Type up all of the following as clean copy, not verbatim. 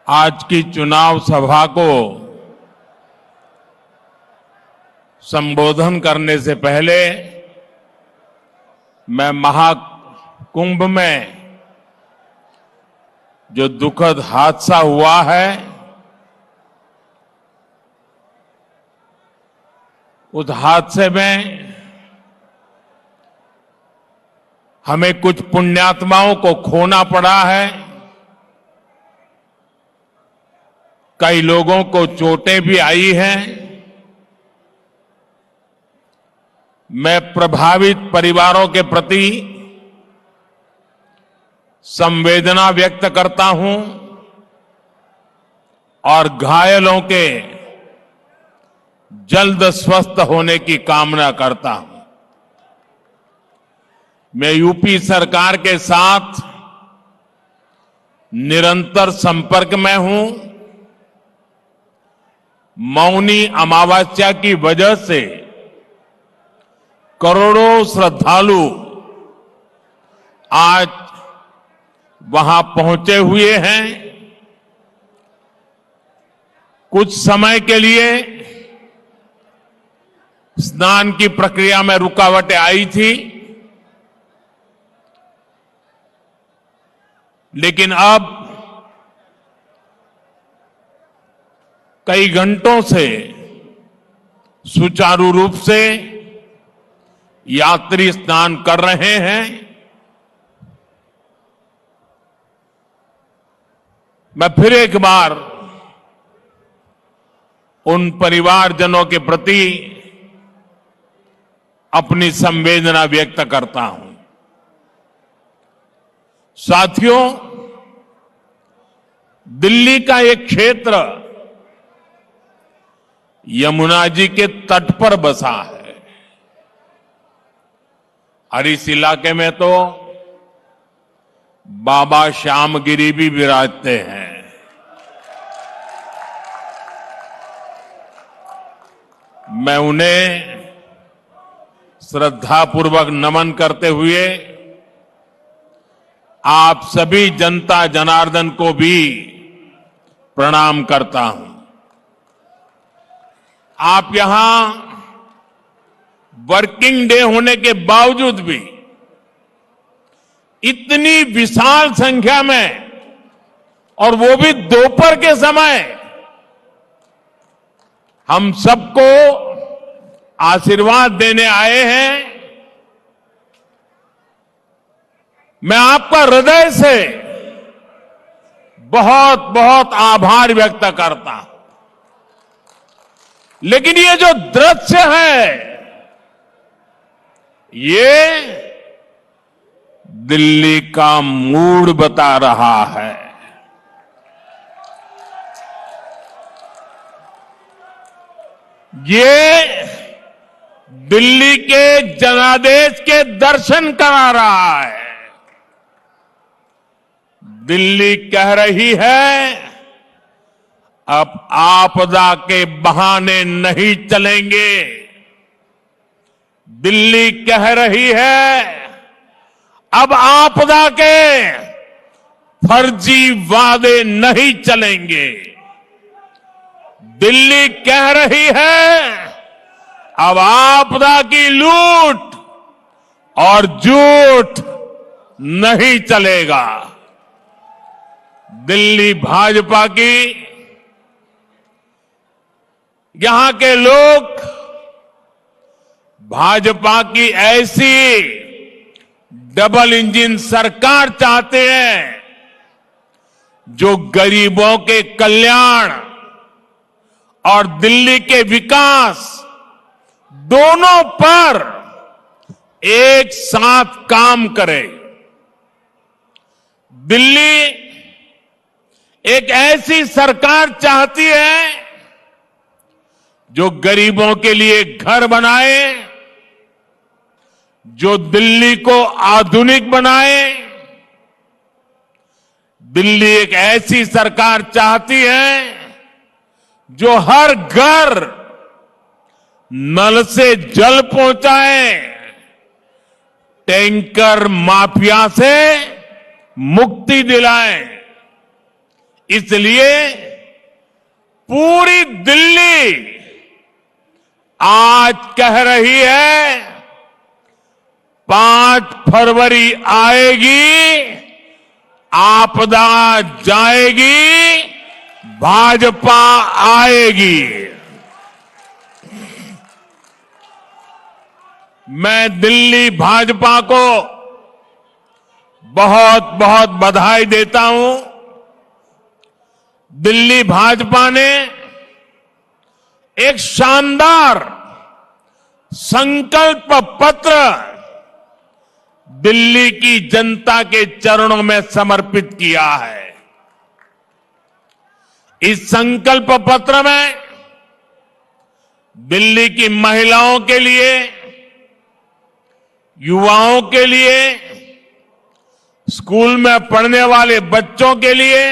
आज की चुनाव सभा को संबोधन करने से पहले मैं महाकुंभ में जो दुखद हादसा हुआ है उस हादसे में हमें कुछ पुण्यात्माओं को खोना पड़ा है। कई लोगों को चोटें भी आई हैं। मैं प्रभावित परिवारों के प्रति संवेदना व्यक्त करता हूं और घायलों के जल्द स्वस्थ होने की कामना करता हूं। मैं यूपी सरकार के साथ निरंतर संपर्क में हूं। मौनी अमावस्या की वजह से करोड़ों श्रद्धालु आज वहां पहुंचे हुए हैं। कुछ समय के लिए स्नान की प्रक्रिया में रुकावटें आई थी, लेकिन अब कई घंटों से सुचारू रूप से यात्री स्नान कर रहे हैं। मैं फिर एक बार उन परिवारजनों के प्रति अपनी संवेदना व्यक्त करता हूं। साथियों, दिल्ली का एक क्षेत्र यमुना जी के तट पर बसा है और इस इलाके में तो बाबा श्यामगिरी भी विराजते हैं। मैं उन्हें श्रद्धापूर्वक नमन करते हुए आप सभी जनता जनार्दन को भी प्रणाम करता हूं। आप यहां वर्किंग डे होने के बावजूद भी इतनी विशाल संख्या में, और वो भी दोपहर के समय, हम सबको आशीर्वाद देने आए हैं। मैं आपका हृदय से बहुत बहुत आभार व्यक्त करता हूं। लेकिन ये जो दृश्य है, ये दिल्ली का मूड बता रहा है। ये दिल्ली के जनादेश के दर्शन करा रहा है। दिल्ली कह रही है, अब आपदा के बहाने नहीं चलेंगे। दिल्ली कह रही है, अब आपदा के फर्जी वादे नहीं चलेंगे। दिल्ली कह रही है, अब आपदा की लूट और झूठ नहीं चलेगा। दिल्ली भाजपा की, यहां के लोग भाजपा की ऐसी डबल इंजन सरकार चाहते हैं जो गरीबों के कल्याण और दिल्ली के विकास दोनों पर एक साथ काम करे। दिल्ली एक ऐसी सरकार चाहती है जो गरीबों के लिए घर बनाए, जो दिल्ली को आधुनिक बनाए। दिल्ली एक ऐसी सरकार चाहती है जो हर घर नल से जल पहुंचाए, टैंकर माफिया से मुक्ति दिलाए। इसलिए पूरी दिल्ली आज कह रही है 5 फरवरी आएगी, आपदा जाएगी, भाजपा आएगी। मैं दिल्ली भाजपा को बहुत बहुत बधाई देता हूं। दिल्ली भाजपा ने एक शानदार संकल्प पत्र दिल्ली की जनता के चरणों में समर्पित किया है। इस संकल्प पत्र में दिल्ली की महिलाओं के लिए, युवाओं के लिए, स्कूल में पढ़ने वाले बच्चों के लिए,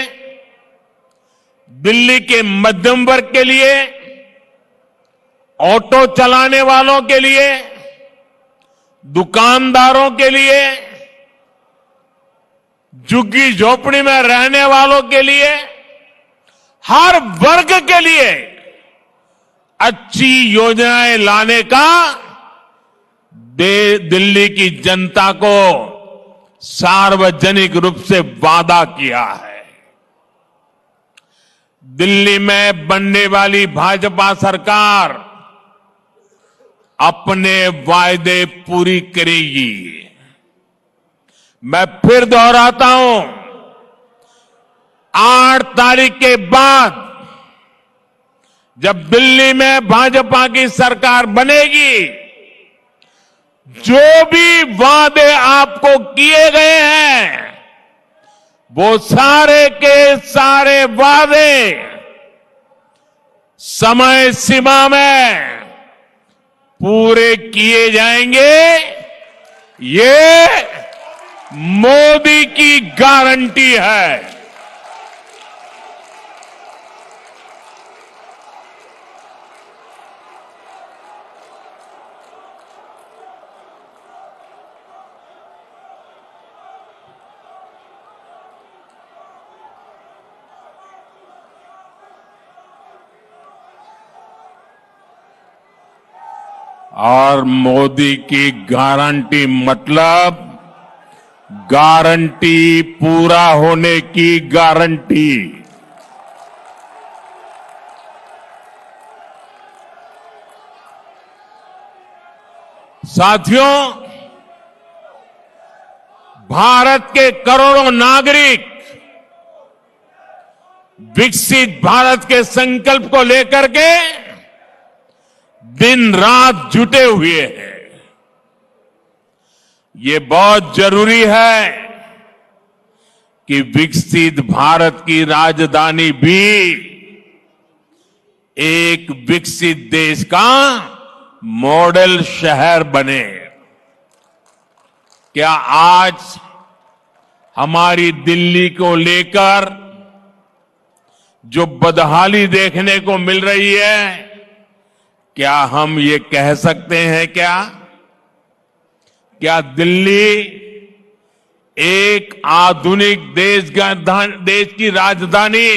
दिल्ली के मध्यम वर्ग के लिए, ऑटो चलाने वालों के लिए, दुकानदारों के लिए, झुग्गी झोपड़ी में रहने वालों के लिए, हर वर्ग के लिए अच्छी योजनाएं लाने का दिल्ली की जनता को सार्वजनिक रूप से वादा किया है। दिल्ली में बनने वाली भाजपा सरकार अपने वायदे पूरी करेगी। मैं फिर दोहराता हूं, 8 तारीख के बाद जब दिल्ली में भाजपा की सरकार बनेगी, जो भी वादे आपको किए गए हैं, वो सारे के सारे वादे समय सीमा में पूरे किए जाएंगे। ये मोदी की गारंटी है। और मोदी की गारंटी मतलब गारंटी पूरा होने की गारंटी। साथियों, भारत के करोड़ों नागरिक विकसित भारत के संकल्प को लेकर के दिन रात जुटे हुए हैं। ये बहुत जरूरी है कि विकसित भारत की राजधानी भी एक विकसित देश का मॉडल शहर बने। क्या आज हमारी दिल्ली को लेकर जो बदहाली देखने को मिल रही है, क्या हम ये कह सकते हैं क्या दिल्ली एक आधुनिक देश की राजधानी,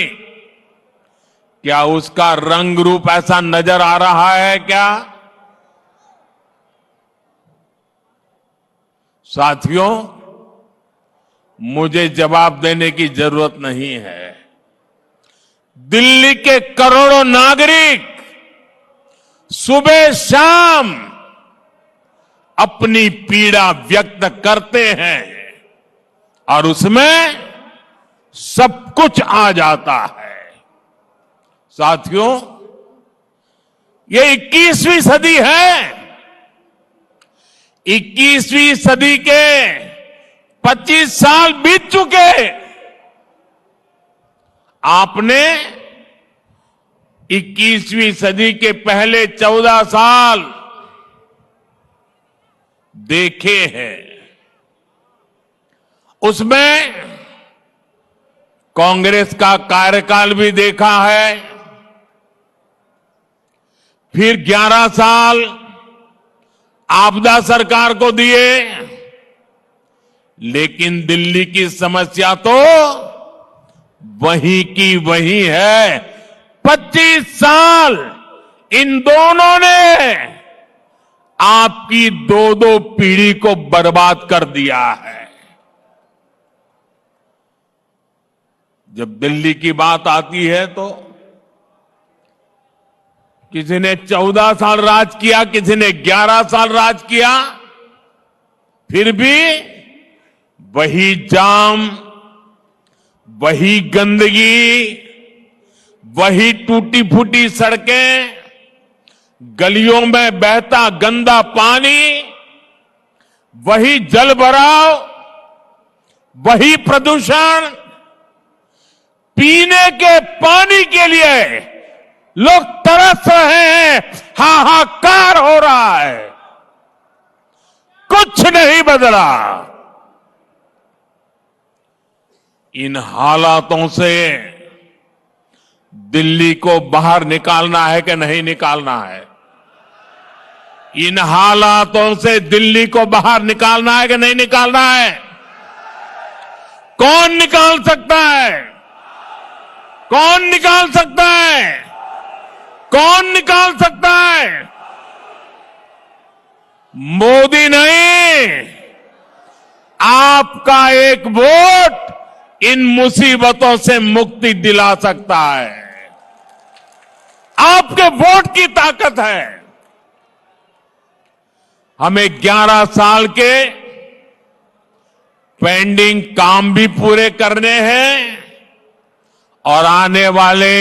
क्या उसका रंग रूप ऐसा नजर आ रहा है क्या? साथियों, मुझे जवाब देने की जरूरत नहीं है। दिल्ली के करोड़ों नागरिक सुबह शाम अपनी पीड़ा व्यक्त करते हैं और उसमें सब कुछ आ जाता है। साथियों, ये 21वीं सदी है। 21वीं सदी के 25 साल बीत चुके। आपने 21वीं सदी के पहले 14 साल देखे हैं। उसमें कांग्रेस का कार्यकाल भी देखा है, फिर 11 साल आपदा सरकार को दिए, लेकिन दिल्ली की समस्या तो वहीं की वहीं है। 25 साल इन दोनों ने आपकी दो दो पीढ़ी को बर्बाद कर दिया है। जब दिल्ली की बात आती है तो किसी ने 14 साल राज किया, किसी ने 11 साल राज किया, फिर भी वही जाम, वही गंदगी, वही टूटी फूटी सड़कें, गलियों में बहता गंदा पानी, वही जल भराव, वही प्रदूषण। पीने के पानी के लिए लोग तरस रहे हैं, हाहाकार हो रहा है, कुछ नहीं बदला। इन हालातों से दिल्ली को बाहर निकालना है कि नहीं निकालना है? इन हालातों से दिल्ली को बाहर निकालना है कि नहीं निकालना है? कौन निकाल सकता है? कौन निकाल सकता है? कौन निकाल सकता है? मोदी नहीं, आपका एक वोट इन मुसीबतों से मुक्ति दिला सकता है। आपके वोट की ताकत है। हमें 11 साल के पेंडिंग काम भी पूरे करने हैं और आने वाले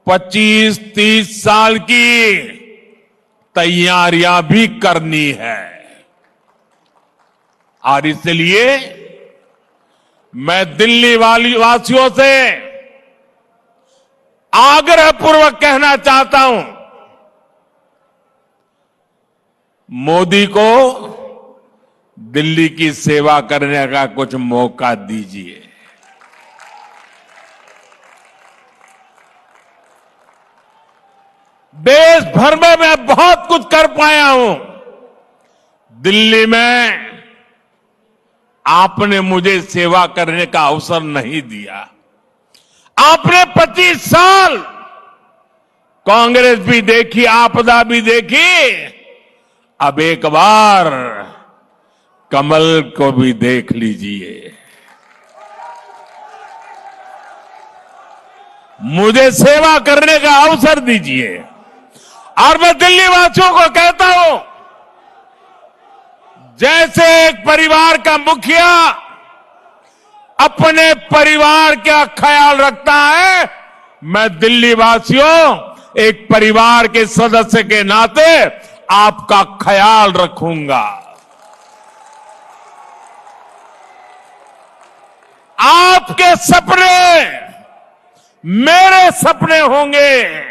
25-30 साल की तैयारियां भी करनी है। और इसलिए मैं दिल्ली वासियों से आग्रहपूर्वक कहना चाहता हूं, मोदी को दिल्ली की सेवा करने का कुछ मौका दीजिए। देश भर में मैं बहुत कुछ कर पाया हूं। दिल्ली में आपने मुझे सेवा करने का अवसर नहीं दिया। आपने 25 साल कांग्रेस भी देखी, आपदा भी देखी, अब एक बार कमल को भी देख लीजिए। मुझे सेवा करने का अवसर दीजिए। और मैं दिल्ली वासियों को कहता हूं, जैसे एक परिवार का मुखिया अपने परिवार का ख्याल रखता है, मैं दिल्ली वासियों एक परिवार के सदस्य के नाते आपका ख्याल रखूंगा। आपके सपने मेरे सपने होंगे।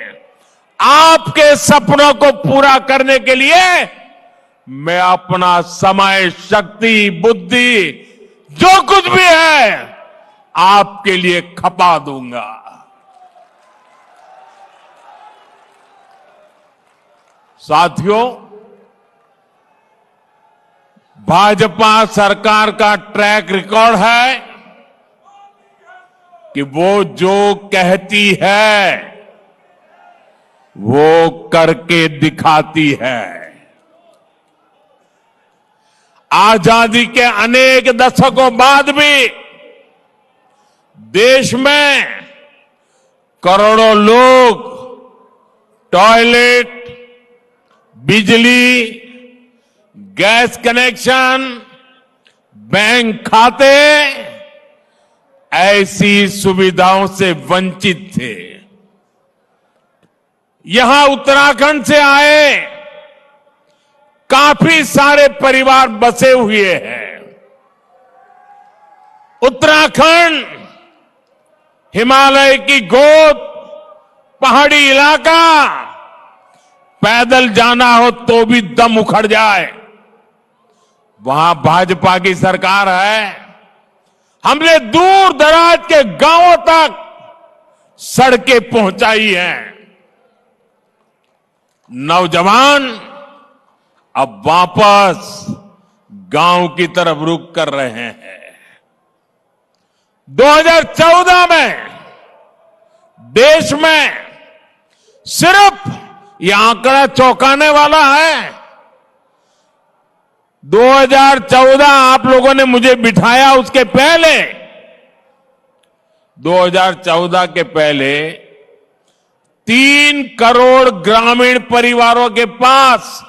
आपके सपनों को पूरा करने के लिए मैं अपना समय, शक्ति, बुद्धि, जो कुछ भी है आपके लिए खपा दूंगा। साथियों, भाजपा सरकार का ट्रैक रिकॉर्ड है कि वो जो कहती है वो करके दिखाती है। आजादी के अनेक दशकों बाद भी देश में करोड़ों लोग टॉयलेट, बिजली, गैस कनेक्शन, बैंक खाते ऐसी सुविधाओं से वंचित थे। यहां उत्तराखंड से आए काफी सारे परिवार बसे हुए हैं। उत्तराखंड हिमालय की गोद, पहाड़ी इलाका, पैदल जाना हो तो भी दम उखड़ जाए। वहां भाजपा की सरकार है। हमने दूर दराज के गांवों तक सड़कें पहुंचाई हैं। नौजवान अब वापस गांव की तरफ रुख कर रहे हैं। 2014 में देश में सिर्फ ये आंकड़ा चौंकाने वाला है। 2014 आप लोगों ने मुझे बिठाया, उसके पहले 2014 के पहले 3 करोड़ ग्रामीण परिवारों के पास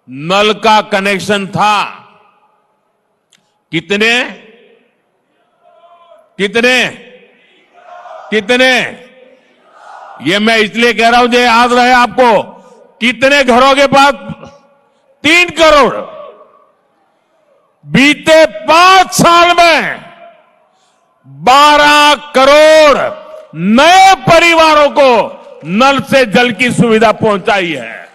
नल का कनेक्शन था। कितने कितने कितने? ये मैं इसलिए कह रहा हूं जो याद रहे आपको, कितने घरों के पास? 3 करोड़। बीते 5 साल में 12 करोड़ नए परिवारों को नल से जल की सुविधा पहुंचाई है।